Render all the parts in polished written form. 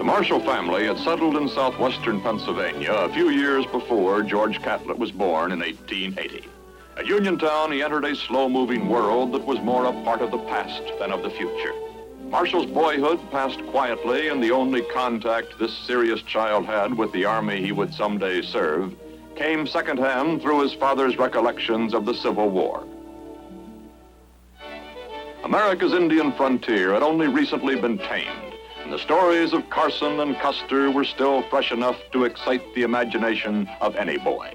The Marshall family had settled in southwestern Pennsylvania a few years before George Catlett was born in 1880. At Uniontown, he entered a slow-moving world that was more a part of the past than of the future. Marshall's boyhood passed quietly, and the only contact this serious child had with the army he would someday serve came secondhand through his father's recollections of the Civil War. America's Indian frontier had only recently been tamed, and the stories of Carson and Custer were still fresh enough to excite the imagination of any boy.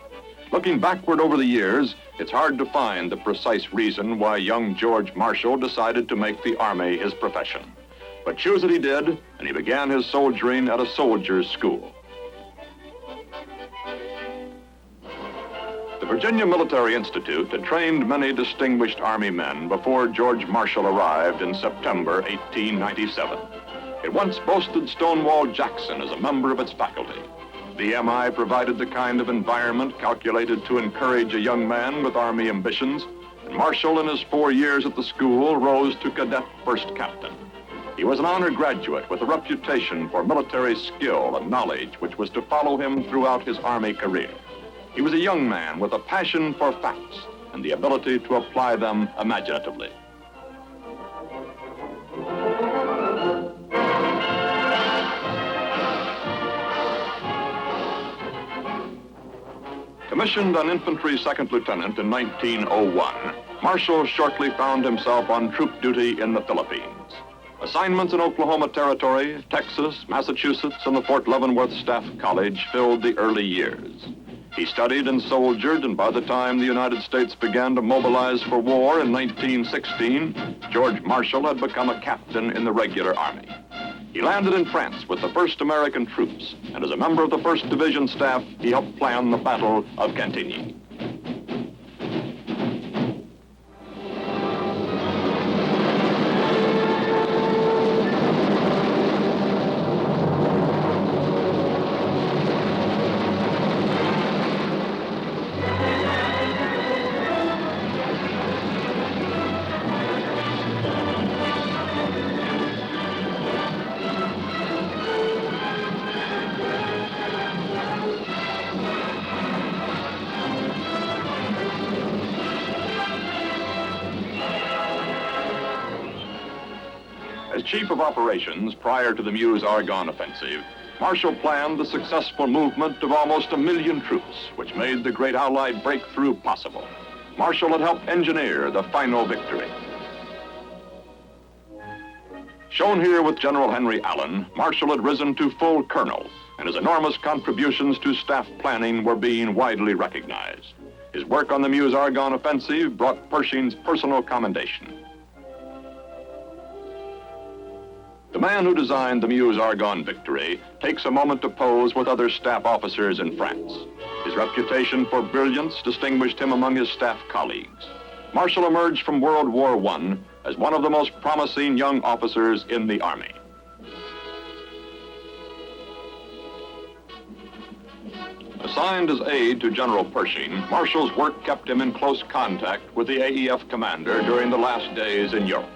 Looking backward over the years, it's hard to find the precise reason why young George Marshall decided to make the Army his profession. But choose it he did, and he began his soldiering at a soldier's school. The Virginia Military Institute had trained many distinguished Army men before George Marshall arrived in September 1897. It once boasted Stonewall Jackson as a member of its faculty. The MI provided the kind of environment calculated to encourage a young man with Army ambitions, and Marshall, in his 4 years at the school, rose to cadet first captain. He was an honored graduate with a reputation for military skill and knowledge which was to follow him throughout his Army career. He was a young man with a passion for facts and the ability to apply them imaginatively. Commissioned an infantry second lieutenant in 1901, Marshall shortly found himself on troop duty in the Philippines. Assignments in Oklahoma Territory, Texas, Massachusetts, and the Fort Leavenworth Staff College filled the early years. He studied and soldiered, and by the time the United States began to mobilize for war in 1916, George Marshall had become a captain in the regular army. He landed in France with the 1st American troops, and as a member of the 1st Division staff, he helped plan the Battle of Cantigny. As Chief of Operations prior to the Meuse-Argonne offensive, Marshall planned the successful movement of almost 1 million troops, which made the great Allied breakthrough possible. Marshall had helped engineer the final victory. Shown here with General Henry Allen, Marshall had risen to full colonel, and his enormous contributions to staff planning were being widely recognized. His work on the Meuse-Argonne offensive brought Pershing's personal commendation. The man who designed the Meuse-Argonne victory takes a moment to pose with other staff officers in France. His reputation for brilliance distinguished him among his staff colleagues. Marshall emerged from World War I as one of the most promising young officers in the Army. Assigned as aide to General Pershing, Marshall's work kept him in close contact with the AEF commander during the last days in Europe.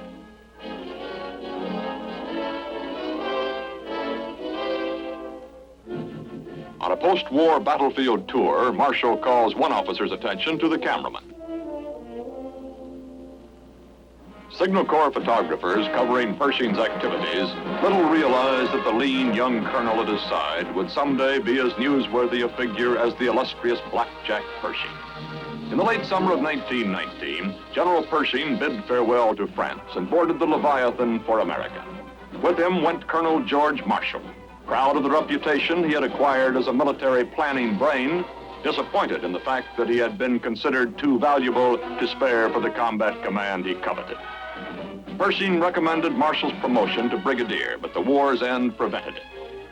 On a post-war battlefield tour, Marshall calls one officer's attention to the cameraman. Signal Corps photographers covering Pershing's activities little realized that the lean young colonel at his side would someday be as newsworthy a figure as the illustrious Blackjack Pershing. In the late summer of 1919, General Pershing bid farewell to France and boarded the Leviathan for America. With him went Colonel George Marshall. Proud of the reputation he had acquired as a military planning brain, disappointed in the fact that he had been considered too valuable to spare for the combat command he coveted. Pershing recommended Marshall's promotion to brigadier, but the war's end prevented it.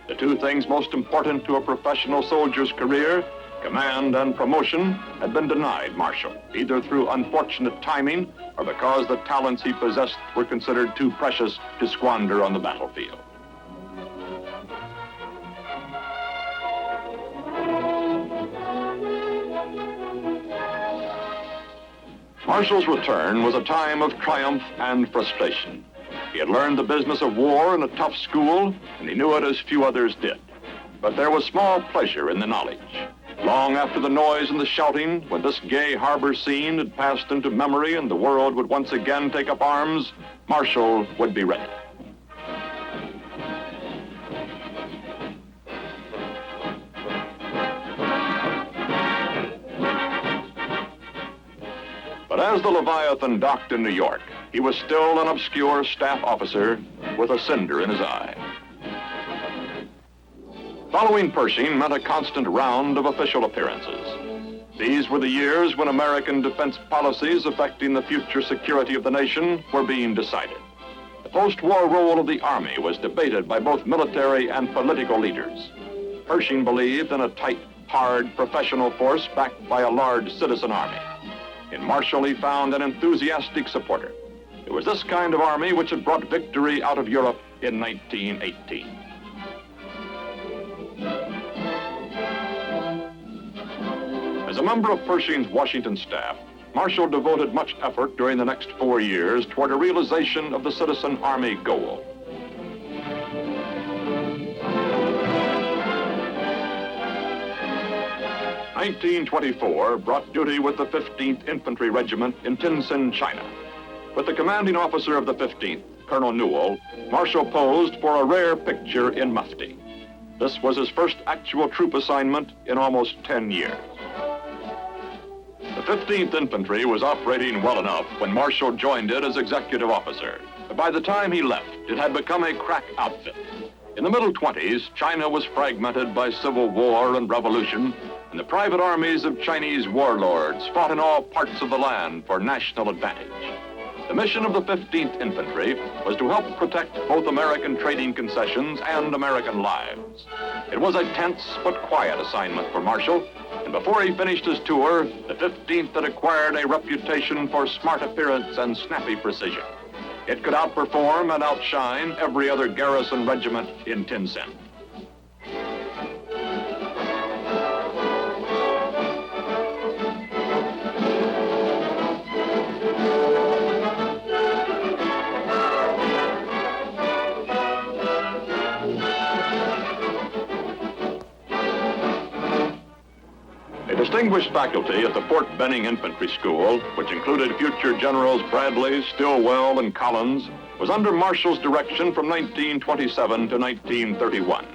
The two things most important to a professional soldier's career, command and promotion, had been denied Marshall, either through unfortunate timing or because the talents he possessed were considered too precious to squander on the battlefield. Marshall's return was a time of triumph and frustration. He had learned the business of war in a tough school, and he knew it as few others did. But there was small pleasure in the knowledge. Long after the noise and the shouting, when this gay harbor scene had passed into memory and the world would once again take up arms, Marshall would be ready. But as the Leviathan docked in New York, he was still an obscure staff officer with a cinder in his eye. Following Pershing meant a constant round of official appearances. These were the years when American defense policies affecting the future security of the nation were being decided. The post-war role of the Army was debated by both military and political leaders. Pershing believed in a tight, hard, professional force backed by a large citizen army. In Marshall, he found an enthusiastic supporter. It was this kind of army which had brought victory out of Europe in 1918. As a member of Pershing's Washington staff, Marshall devoted much effort during the next 4 years toward a realization of the citizen army goal. "1924 brought duty with the 15th Infantry Regiment in Tientsin, China. With the commanding officer of the 15th, Colonel Newell, Marshall posed for a rare picture in mufti. This was his first actual troop assignment in almost 10 years. The 15th Infantry was operating well enough when Marshall joined it as executive officer. But by the time he left, it had become a crack outfit. In the middle 20s, China was fragmented by civil war and revolution, and the private armies of Chinese warlords fought in all parts of the land for national advantage. The mission of the 15th Infantry was to help protect both American trading concessions and American lives. It was a tense but quiet assignment for Marshall, and before he finished his tour, the 15th had acquired a reputation for smart appearance and snappy precision. It could outperform and outshine every other garrison regiment in Tientsin. Distinguished faculty at the Fort Benning Infantry School, which included future Generals Bradley, Stilwell, and Collins, was under Marshall's direction from 1927 to 1931.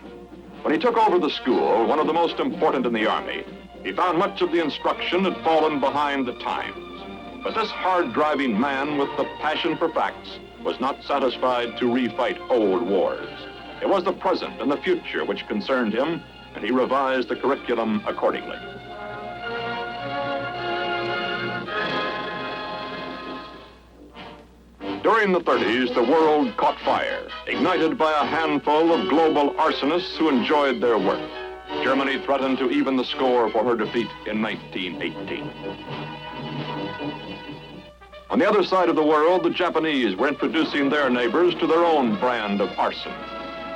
When he took over the school, one of the most important in the Army, he found much of the instruction had fallen behind the times. But this hard-driving man with the passion for facts was not satisfied to refight old wars. It was the present and the future which concerned him, and he revised the curriculum accordingly. During the 30s, the world caught fire, ignited by a handful of global arsonists who enjoyed their work. Germany threatened to even the score for her defeat in 1918. On the other side of the world, the Japanese were introducing their neighbors to their own brand of arson.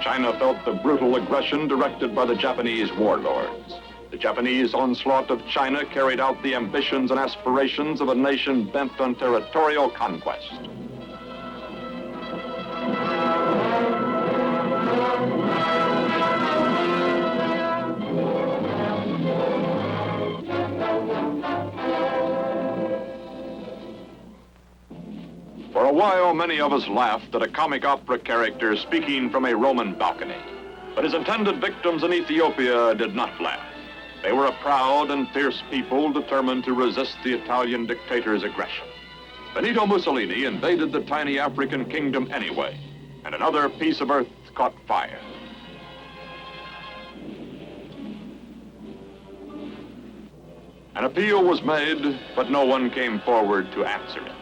China felt the brutal aggression directed by the Japanese warlords. The Japanese onslaught of China carried out the ambitions and aspirations of a nation bent on territorial conquest. For a while, many of us laughed at a comic opera character speaking from a Roman balcony. But his intended victims in Ethiopia did not laugh. They were a proud and fierce people determined to resist the Italian dictator's aggression. Benito Mussolini invaded the tiny African kingdom anyway, and another piece of earth caught fire. An appeal was made, but no one came forward to answer it.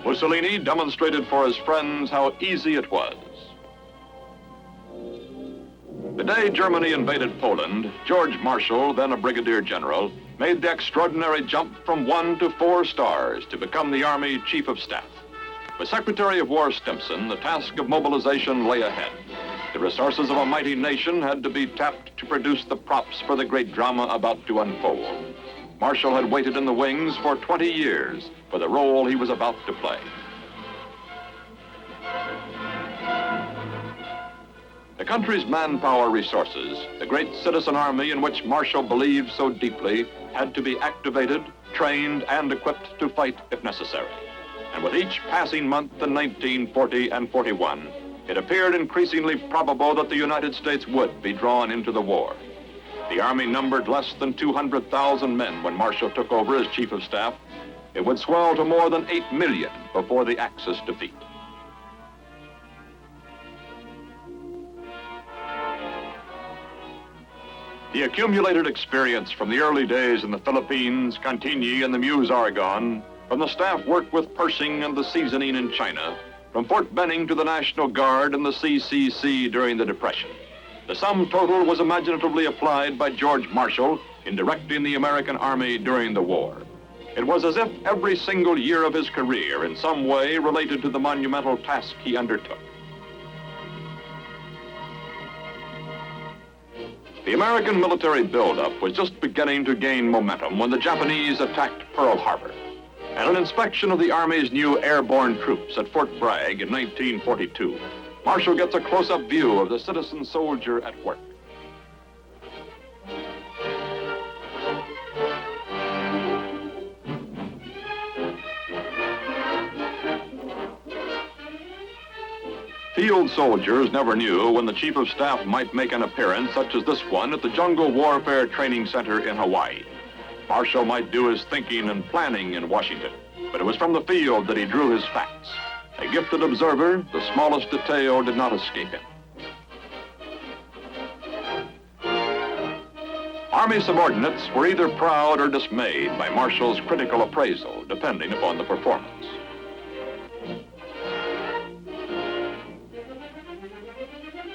Mussolini demonstrated for his friends how easy it was. The day Germany invaded Poland, George Marshall, then a brigadier general, made the extraordinary jump from 1 to 4 stars to become the Army Chief of Staff. With Secretary of War Stimson, the task of mobilization lay ahead. The resources of a mighty nation had to be tapped to produce the props for the great drama about to unfold. Marshall had waited in the wings for 20 years for the role he was about to play. The country's manpower resources, the great citizen army in which Marshall believed so deeply, had to be activated, trained, and equipped to fight if necessary. And with each passing month in 1940 and 41, it appeared increasingly probable that the United States would be drawn into the war. The Army numbered less than 200,000 men when Marshall took over as Chief of Staff. It would swell to more than 8 million before the Axis defeat. The accumulated experience from the early days in the Philippines, Cantigny, and the Meuse-Argonne, from the staff work with Pershing and the seasoning in China, from Fort Benning to the National Guard and the CCC during the Depression. The sum total was imaginatively applied by George Marshall in directing the American Army during the war. It was as if every single year of his career in some way related to the monumental task he undertook. The American military buildup was just beginning to gain momentum when the Japanese attacked Pearl Harbor. At an inspection of the Army's new airborne troops at Fort Bragg in 1942, Marshall gets a close-up view of the citizen soldier at work. Field soldiers never knew when the Chief of Staff might make an appearance such as this one at the Jungle Warfare Training Center in Hawaii. Marshall might do his thinking and planning in Washington, but it was from the field that he drew his facts. A gifted observer, the smallest detail did not escape him. Army subordinates were either proud or dismayed by Marshall's critical appraisal, depending upon the performance.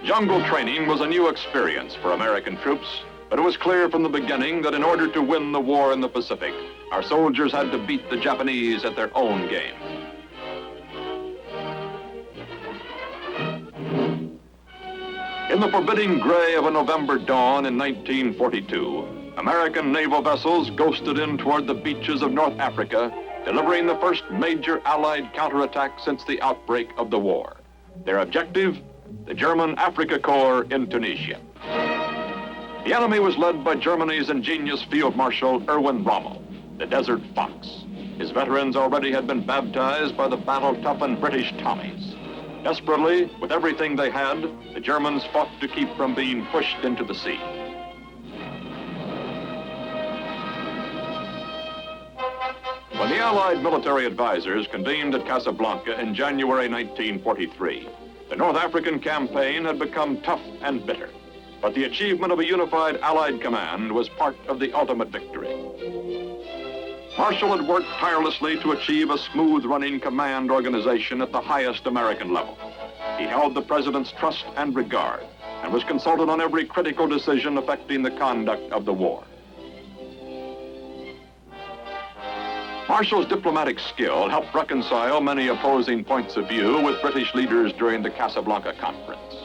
Jungle training was a new experience for American troops, but it was clear from the beginning that in order to win the war in the Pacific, our soldiers had to beat the Japanese at their own game. In the forbidding gray of a November dawn in 1942, American naval vessels ghosted in toward the beaches of North Africa, delivering the first major Allied counterattack since the outbreak of the war. Their objective, the German Afrika Korps in Tunisia. The enemy was led by Germany's ingenious Field Marshal Erwin Rommel, the Desert Fox. His veterans already had been baptized by the battle-toughened British Tommies. Desperately, with everything they had, the Germans fought to keep from being pushed into the sea. When the Allied military advisors convened at Casablanca in January 1943, the North African campaign had become tough and bitter, but the achievement of a unified Allied command was part of the ultimate victory. Marshall had worked tirelessly to achieve a smooth-running command organization at the highest American level. He held the President's trust and regard and was consulted on every critical decision affecting the conduct of the war. Marshall's diplomatic skill helped reconcile many opposing points of view with British leaders during the Casablanca Conference.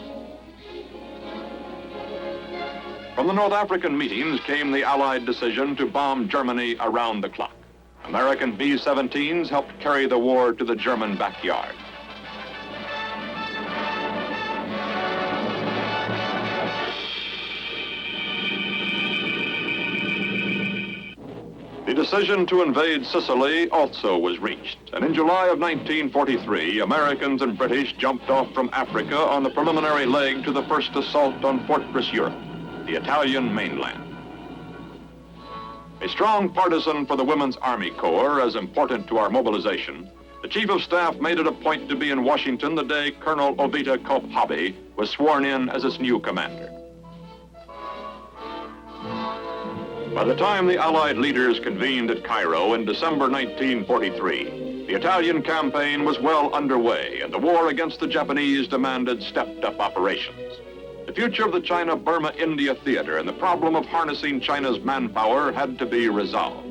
From the North African meetings came the Allied decision to bomb Germany around the clock. American B-17s helped carry the war to the German backyard. The decision to invade Sicily also was reached, and in July of 1943, Americans and British jumped off from Africa on the preliminary leg to the first assault on Fortress Europe, the Italian mainland. A strong partisan for the Women's Army Corps, as important to our mobilization, the Chief of Staff made it a point to be in Washington the day Colonel Ovita Cope Hobby was sworn in as its new commander. By the time the Allied leaders convened at Cairo in December 1943, the Italian campaign was well underway, and the war against the Japanese demanded stepped-up operations. The future of the China-Burma-India theater and the problem of harnessing China's manpower had to be resolved.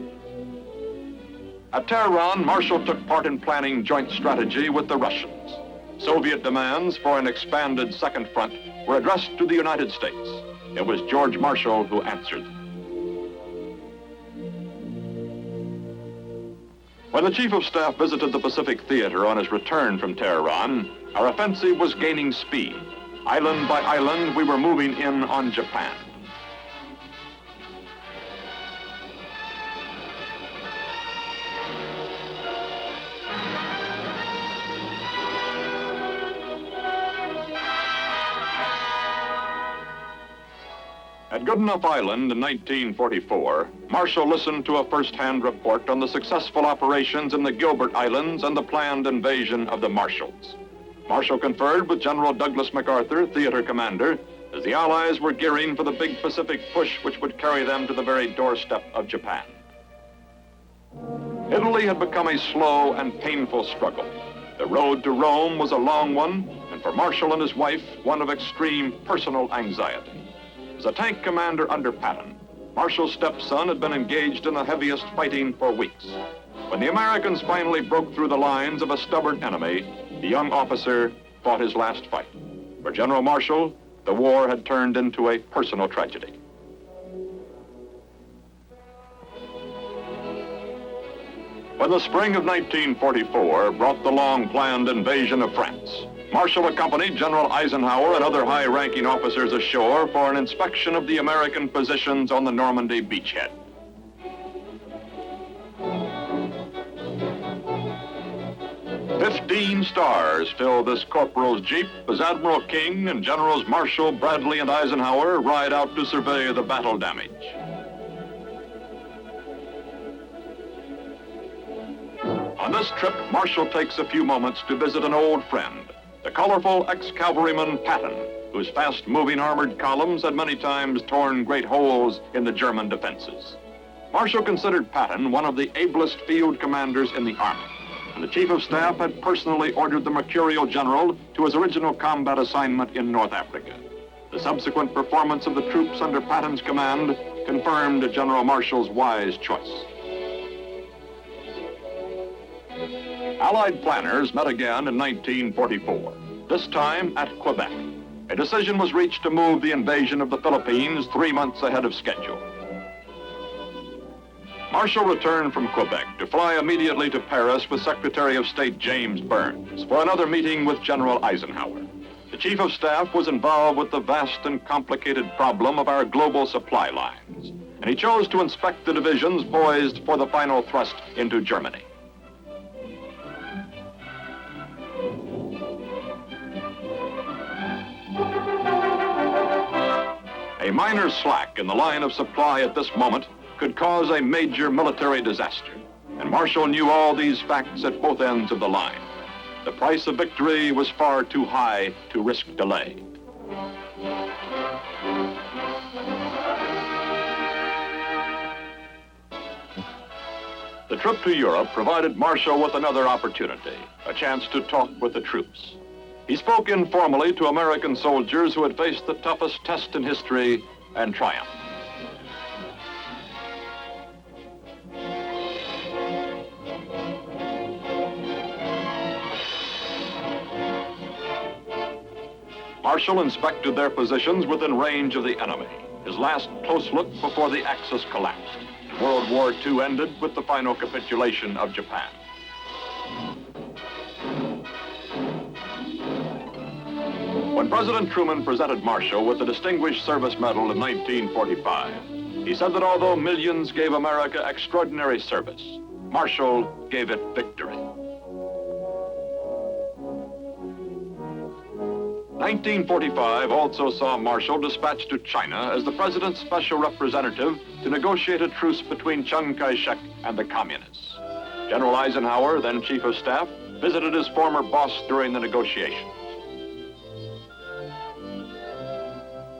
At Tehran, Marshall took part in planning joint strategy with the Russians. Soviet demands for an expanded second front were addressed to the United States. It was George Marshall who answered them. When the Chief of Staff visited the Pacific Theater on his return from Tehran, our offensive was gaining speed. Island by island, we were moving in on Japan. At Goodenough Island in 1944, Marshall listened to a first-hand report on the successful operations in the Gilbert Islands and the planned invasion of the Marshalls. Marshall conferred with General Douglas MacArthur, theater commander, as the Allies were gearing for the big Pacific push which would carry them to the very doorstep of Japan. Italy had become a slow and painful struggle. The road to Rome was a long one, and for Marshall and his wife, one of extreme personal anxiety. As a tank commander under Patton, Marshall's stepson had been engaged in the heaviest fighting for weeks. When the Americans finally broke through the lines of a stubborn enemy, the young officer fought his last fight. For General Marshall, the war had turned into a personal tragedy. When the spring of 1944 brought the long-planned invasion of France, Marshall accompanied General Eisenhower and other high-ranking officers ashore for an inspection of the American positions on the Normandy beachhead. "15 stars filled this corporal's jeep as Admiral King and Generals Marshall, Bradley, and Eisenhower ride out to survey the battle damage. On this trip, Marshall takes a few moments to visit an old friend, the colorful ex-cavalryman Patton, whose fast-moving armored columns had many times torn great holes in the German defenses. Marshall considered Patton one of the ablest field commanders in the Army, and the Chief of Staff had personally ordered the Mercurial General to his original combat assignment in North Africa. The subsequent performance of the troops under Patton's command confirmed General Marshall's wise choice. Allied planners met again in 1944, this time at Quebec. A decision was reached to move the invasion of the Philippines 3 months ahead of schedule. Marshall returned from Quebec to fly immediately to Paris with Secretary of State James Burns for another meeting with General Eisenhower. The Chief of Staff was involved with the vast and complicated problem of our global supply lines, and he chose to inspect the divisions poised for the final thrust into Germany. A minor slack in the line of supply at this moment could cause a major military disaster, and Marshall knew all these facts at both ends of the line. The price of victory was far too high to risk delay. The trip to Europe provided Marshall with another opportunity, a chance to talk with the troops. He spoke informally to American soldiers who had faced the toughest test in history and triumphed. Marshall inspected their positions within range of the enemy, his last close look before the Axis collapsed. World War II ended with the final capitulation of Japan. When President Truman presented Marshall with the Distinguished Service Medal in 1945, he said that although millions gave America extraordinary service, Marshall gave it victory. 1945 also saw Marshall dispatched to China as the president's special representative to negotiate a truce between Chiang Kai-shek and the communists. General Eisenhower, then Chief of Staff, visited his former boss during the negotiations.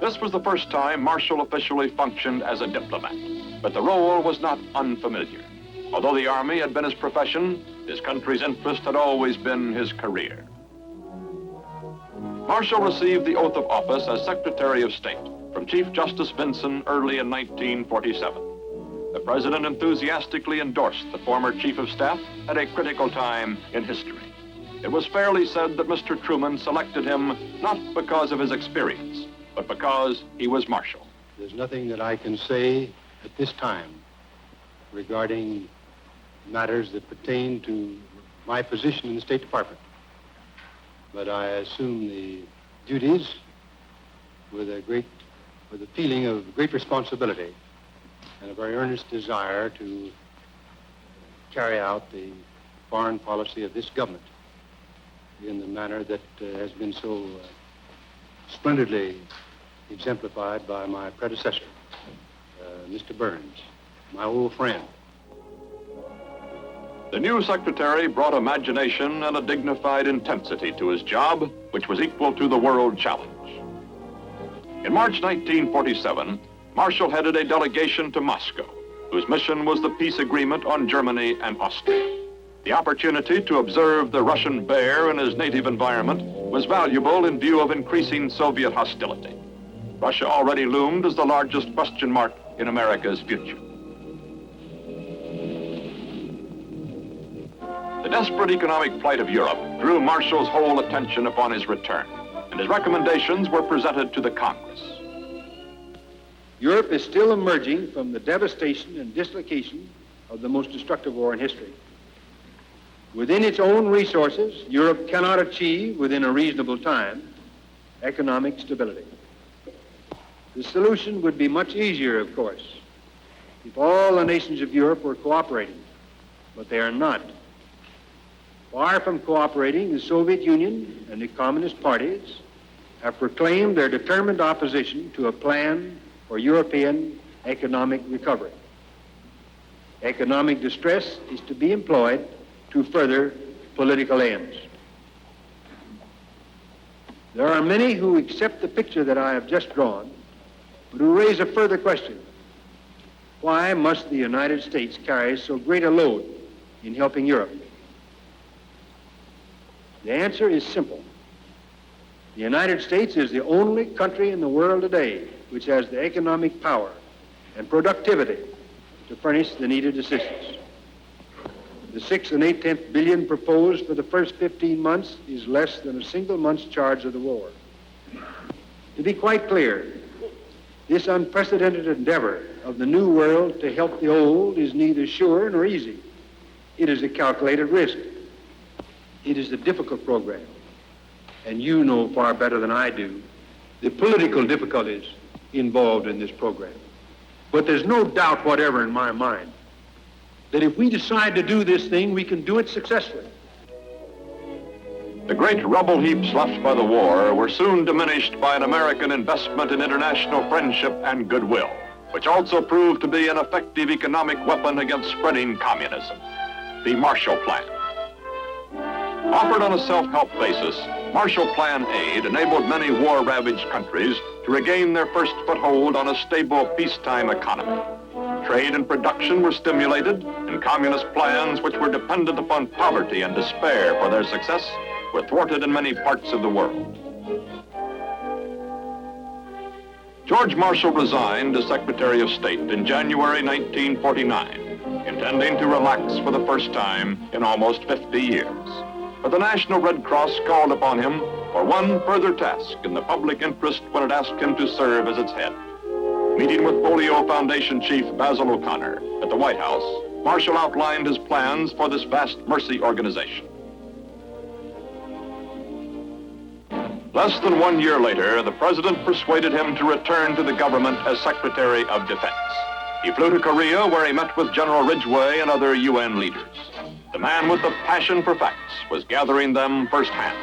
This was the first time Marshall officially functioned as a diplomat, but the role was not unfamiliar. Although the Army had been his profession, his country's interest had always been his career. Marshall received the oath of office as Secretary of State from Chief Justice Vinson early in 1947. The President enthusiastically endorsed the former Chief of Staff at a critical time in history. It was fairly said that Mr. Truman selected him not because of his experience, but because he was Marshall. There's nothing that I can say at this time regarding matters that pertain to my position in the State Department. But I assume the duties with a feeling of great responsibility and a very earnest desire to carry out the foreign policy of this government in the manner that has been so splendidly exemplified by my predecessor, Mr. Burns, my old friend. The new secretary brought imagination and a dignified intensity to his job, which was equal to the world challenge. In March 1947, Marshall headed a delegation to Moscow, whose mission was the peace agreement on Germany and Austria. The opportunity to observe the Russian bear in his native environment was valuable in view of increasing Soviet hostility. Russia already loomed as the largest question mark in America's future. The desperate economic plight of Europe drew Marshall's whole attention upon his return, and his recommendations were presented to the Congress. Europe is still emerging from the devastation and dislocation of the most destructive war in history. Within its own resources, Europe cannot achieve, within a reasonable time, economic stability. The solution would be much easier, of course, if all the nations of Europe were cooperating, but they are not. Far from cooperating, the Soviet Union and the Communist parties have proclaimed their determined opposition to a plan for European economic recovery. Economic distress is to be employed to further political ends. There are many who accept the picture that I have just drawn, but who raise a further question. Why must the United States carry so great a load in helping Europe? The answer is simple. The United States is the only country in the world today which has the economic power and productivity to furnish the needed assistance. The 6 8/10 billion proposed for the first 15 months is less than a single month's charge of the war. To be quite clear, this unprecedented endeavor of the new world to help the old is neither sure nor easy. It is a calculated risk. It is a difficult program, and you know far better than I do the political difficulties involved in this program. But there's no doubt whatever in my mind that if we decide to do this thing, we can do it successfully. The great rubble heaps left by the war were soon diminished by an American investment in international friendship and goodwill, which also proved to be an effective economic weapon against spreading communism. The Marshall Plan. Offered on a self-help basis, Marshall Plan aid enabled many war-ravaged countries to regain their first foothold on a stable peacetime economy. Trade and production were stimulated, and communist plans which were dependent upon poverty and despair for their success were thwarted in many parts of the world. George Marshall resigned as Secretary of State in January 1949, intending to relax for the first time in almost 50 years. But the National Red Cross called upon him for one further task in the public interest when it asked him to serve as its head. Meeting with Polio Foundation Chief Basil O'Connor at the White House, Marshall outlined his plans for this vast mercy organization. Less than 1 year later, the president persuaded him to return to the government as Secretary of Defense. He flew to Korea, where he met with General Ridgway and other UN leaders. The man with the passion for facts was gathering them firsthand.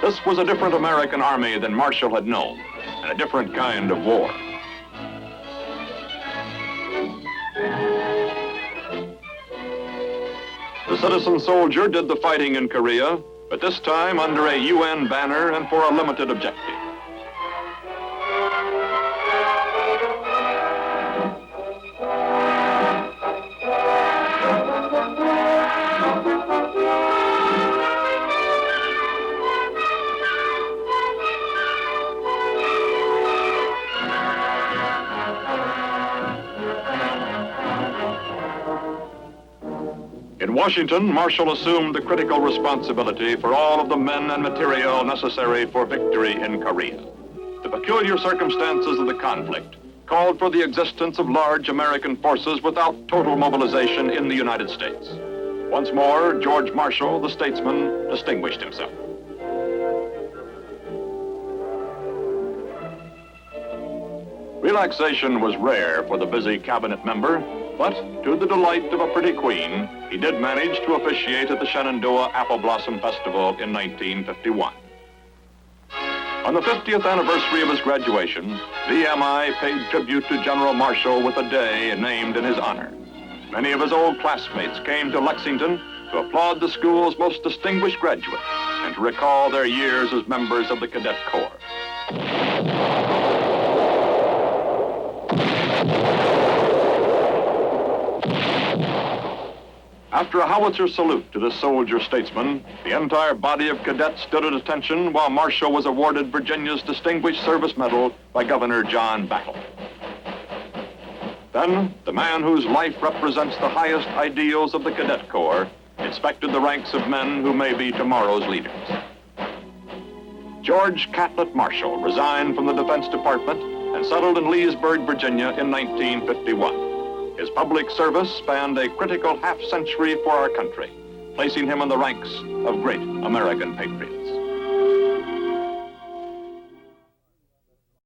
This was a different American army than Marshall had known, and a different kind of war. The citizen soldier did the fighting in Korea, but this time under a UN banner and for a limited objective. In Washington, Marshall assumed the critical responsibility for all of the men and material necessary for victory in Korea. The peculiar circumstances of the conflict called for the existence of large American forces without total mobilization in the United States. Once more, George Marshall, the statesman, distinguished himself. Relaxation was rare for the busy cabinet member, but to the delight of a pretty queen, he did manage to officiate at the Shenandoah Apple Blossom Festival in 1951. On the 50th anniversary of his graduation, VMI paid tribute to General Marshall with a day named in his honor. Many of his old classmates came to Lexington to applaud the school's most distinguished graduate and to recall their years as members of the Cadet Corps. After a howitzer salute to this soldier statesman, the entire body of cadets stood at attention while Marshall was awarded Virginia's Distinguished Service Medal by Governor John Battle. Then, the man whose life represents the highest ideals of the Cadet Corps inspected the ranks of men who may be tomorrow's leaders. George Catlett Marshall resigned from the Defense Department and settled in Leesburg, Virginia in 1951. His public service spanned a critical half-century for our country, placing him in the ranks of great American patriots.